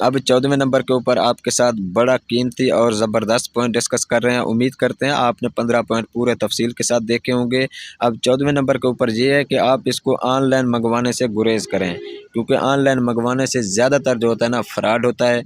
अब 14वें नंबर के ऊपर आपके साथ बड़ा कीमती और ज़बरदस्त पॉइंट डिस्कस कर रहे हैं। उम्मीद करते हैं आपने 15 पॉइंट पूरे तफसील के साथ देखे होंगे। अब 14वें नंबर के ऊपर ये है कि आप इसको ऑनलाइन मंगवाने से गुरेज करें, क्योंकि ऑनलाइन मंगवाने से ज़्यादातर जो होता है ना फ्रॉड होता है।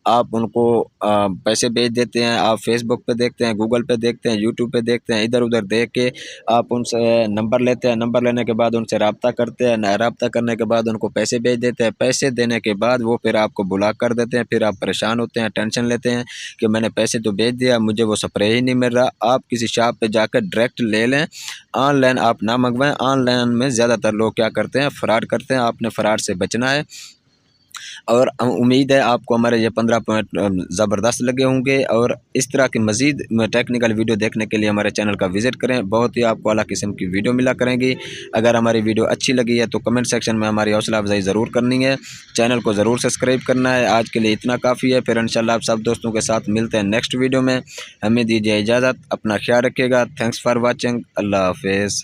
आप उनको पैसे भेज देते हैं, आप फेसबुक पे देखते हैं, गूगल पे देखते हैं, यूट्यूब पे देखते हैं, इधर उधर देख के आप उनसे नंबर लेते हैं, नंबर लेने के बाद उनसे रब्ता करते हैं, रब्ता करने के बाद उनको पैसे भेज देते हैं, पैसे देने के बाद वो फिर आपको ब्लॉक कर देते हैं। फिर आप परेशान होते हैं, टेंशन लेते हैं कि मैंने पैसे तो भेज दिया, मुझे वो स्प्रे ही नहीं मिल रहा। आप किसी शॉप पे जाकर डायरेक्ट ले लें, ऑनलाइन आप ना मंगवाएं। ऑनलाइन में ज़्यादातर लोग क्या करते हैं, फ्रॉड करते हैं। आपने फ्रॉड से बचना है। और उम्मीद है आपको हमारे ये 15 पॉइंट ज़बरदस्त लगे होंगे। और इस तरह की मज़ीद टेक्निकल वीडियो देखने के लिए हमारे चैनल का विज़िट करें, बहुत ही आपको आला किस्म की वीडियो मिला करेंगी। अगर हमारी वीडियो अच्छी लगी है तो कमेंट सेक्शन में हमारी हौसला अफजाई ज़रूर करनी है, चैनल को ज़रूर सब्सक्राइब करना है। आज के लिए इतना काफ़ी है, फिर इंशाल्लाह आप सब दोस्तों के साथ मिलते हैं नेक्स्ट वीडियो में। हमें दीजिए इजाज़त, अपना ख्याल रखिएगा। थैंक्स फॉर वॉचिंग, अल्लाह हाफिज़।